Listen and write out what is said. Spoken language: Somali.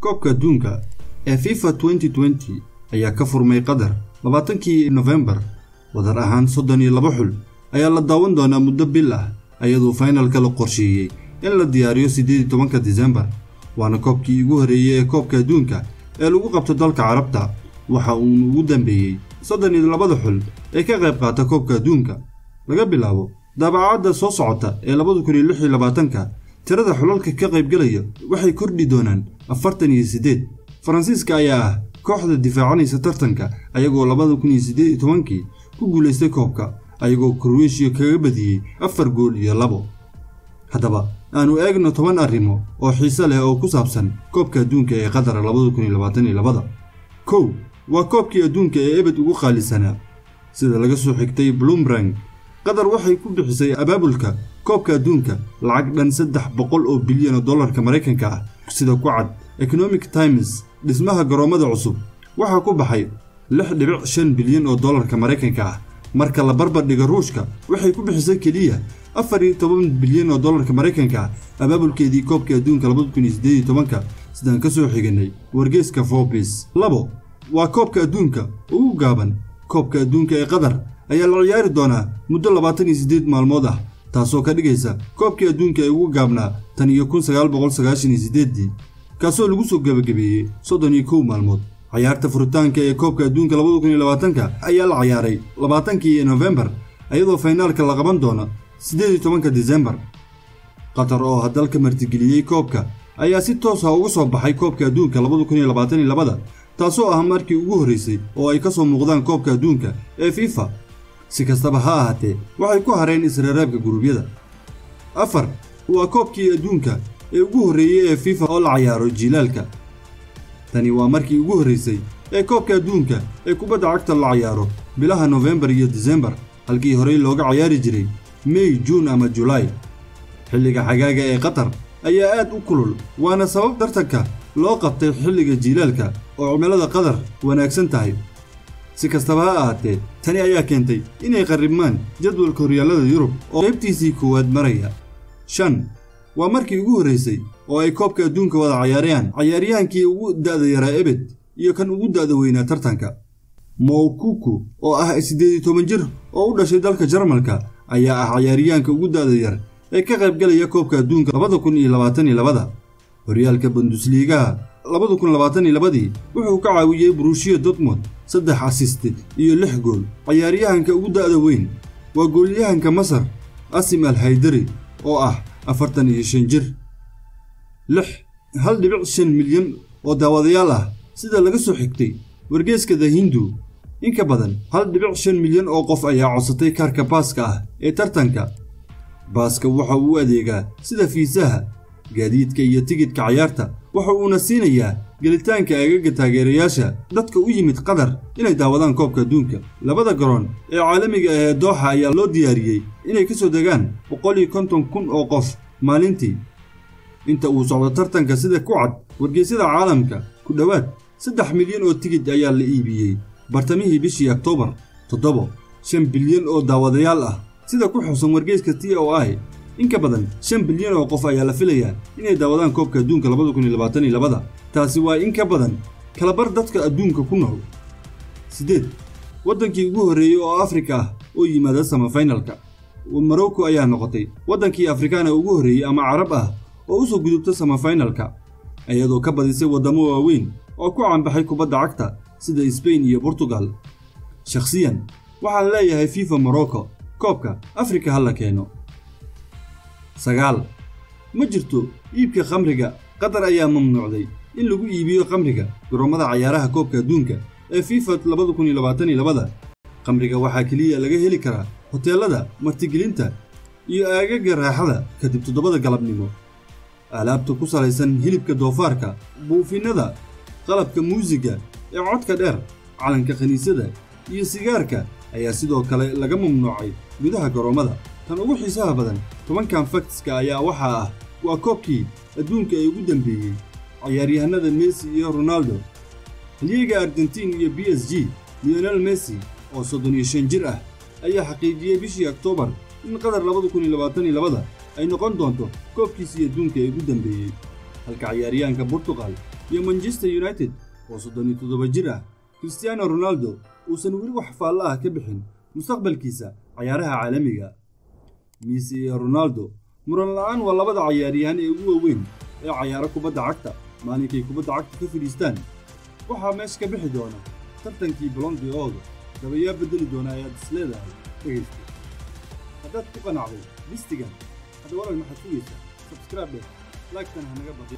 koobka adduunka ee FIFA 2020 ayaa ka furmay Qatar 20 November wadar ahaan 32 xul ayaa la daawan doonaa muddo bil ah ayadoo finalka la qorsheeyay in la diyaariyo 18 December waana koobkii ugu horeeyay ee koobka adduunka ee lagu qabto dalka Carabta waxa uu ugu dambeeyay 32 xul ee ka qayb qaata koobka adduunka laga bilaabo daabacada soo socota ee 2026 tirada xulalka ka qayb galaya waxay kordhi doonaan 48 Faransiiska ayaa kooxda difaacanaysa tartanka ayagoo 2018 ku guuleystay koobka ayagoo Croatia kaga badiyay 4 gool iyo 2 hadaba aanu eegno 10 arrimo oo xiiso leh oo ku saabsan koobka adduunka ee Qatar 2022 kow waa koobkii adduunka ee ebed ugu qaalisanaa sida laga soo xigtay Bloomberg Qatar waxay ku bixisay abaabulka koobka adduunka lacag dhan 300 bilyan oo dollarka Mareykanka ah sida ku cad Economic Times dhismaha garoomada cusub waxa ku baxay 6.5 bilyan oo dollarka Mareykanka ah marka la barbar dhigo Ruushka waxay ku bixisay kaliya 14 bilyan oo dollarka Mareykanka ah abaabulkeedii koobka adduunka 2018 sidaan ka soo xiganay wargeyska Forbes labo waa koobka adduunka ugu gaaban koobka adduunka ee Qatar ayaa la ciyaari doonaa muddo 28 maalmood ah taasoo ka dhigaysa koobka adduunka ee ugu gaabnaa tan iyo 1998 kaasoo lagu soo gabagabeeyay 31 maalmood ciyaarta furitaanka ee koobka adduunka 2020 ayaa la ciyaaray 20 November ayadoo finalka la qaban doono 18 December Qatar oo dalka martigeliyay koobka ayaa si toos ah uga soo baxay koobka adduunka 2022 taasoo ah markii ugu horeysay oo ay ka soo muuqdaan koobka adduunka ee FIFA si kastaba ha ahaatee waxay ku hareen isreereebka gurubyada afar waa koobkii adduunka ee ugu horeeyay ee FIFA oo la ciyaaro jilaalka tani waa markii ugu horeysay ee koobka adduunka ee kubadda cagta la ciyaaro bilaha November iyo December halkii hore looga ciyaari jiray May, June ama July xilliga xagaaga ee Qatar ayaa aad u kulul waana sabab tartanka loo qabtay xilliga jilaalka oo cimilada Qatar wanaagsan tahay si kastaba ha ahaatee tani ayaa keentay inay qaribmaan jadwalka horyaalada Yurub oo qaybtiisii koowaad maraya 5 waa markii ugu horeysay oo ay koobka adduunka wada ciyaarayaan ciyaaryahankii ugu da'da yaraa ebed iyo kan ugu da'da weynaa tartanka Moukoko oo ah 18 jir oo u dhashay dalka Jarmalka ayaa ah ciyaaryahanka ugu da'da yar ee ka qayb galaya koobka adduunka 2022 horyaalka Bundesliga 2022 wuxuu ka caawiyay Borussia Dortmund 3 assist iyo 6 gool ciyaaryahanka ugu da'da weyn waa goolyahanka Masar Asim Al-Haidari oo ah 45 jir 1.5 milyan oo daawadayaal ah sida laga soo xigtay wargeyska The Hindu in ka badan 1.5 milyan oo qof ayaa codsatay kaarka baaska ah ee tartanka baaska waxa uu adeegaa sida fiisaha gaadiidka iyo tigidhka ciyaarta waxa uuna siinayaa gelitaanka agaga taageerayaasha dadka u yimid Qatar inay daawadaan koobka adduunka labada garoon ee caalamiga ah ee Doha ayaa loo diyaariyay inay ka soo degaan 150,000 oo qof maalintii inta uu socdo tartanka sida ku cad wargeysyada caalamka ku dhawaad 3 milyan oo tigidh ayaa la iibiyay bartamihii bishii October 5 bilyan oo daawadayaal ah sida ku xusan wargeyska TOI in ka badan 5 bilyan oo qof ayaa la filayaa inay daawadaan koobka adduunka 2022 taasi waa in ka badan kala bar dadka adduunka ku nool 8 wadankii ugu horeeyay oo Afrika ah oo yimaada semifinalka Morocco ayaa noqotay wadankii Afrikaana ugu horeeyay ama Carab ah oo u soo gudubta semifinalka ayadoo ka badisay wadamo waaweyn oo ku caanbaxay kubadda cagta sida Spain iyo Portugal shakhsiyan waxaan leeyahay FIFA Morocco koobka Afrika hal la keeno 9 ma jirto iibka khamriga Qatar ayaa mamnuucday in lagu iibiyo khamriga garoomada ciyaaraha koobka adduunka ee FIFA 2022 khamriga waxaa kaliya laga heli karaa hoteelada martigelinta iyo aagaga raaxada kadib 7 galabnimo alaabta ku salaysan hilibka doofaarka buufinada qalabka muusiga ee codka dheer calanka khaniisada iyo sigaarka ayaa sidoo kale laga mamnuucay gudaha garoomada tan ugu xiisaha badan 10 factska ayaa waxa ah waa koobkii adduunka ee ugu dambeeyay ciyaaryahanada Messi iyo Ronaldo liiga Argentina iyo PSG Lionel Messi oo 35 jir ah ayaa xaqiijiyay bishii October in Qatar 2022 ay noqon doonto koobkiisii adduunka ee ugu dambeeyay halka ciyaaryahanka Portugal iyo Manchester United oo 37 jir ah Cristiano Ronaldo uusan weli wax faal ah ka bixin mustaqbalkiisa ciyaaraha caalamiga. Messi iyo Ronaldo muran la'aan waa labada ciyaaryahan ee ugu waaweyn ee ciyaaro kubadda cagta. maalinkay kubadda cagta ka fadhiistaan waxaa meesha ka bixi doona tartankii Ballon d'Or gabayaa bedeli doona ayaad isleedahay dhegeysta. haddaad ku qanacday listigan hadda walaal maxaad sugaysaa subscribe like tan hanaga baqi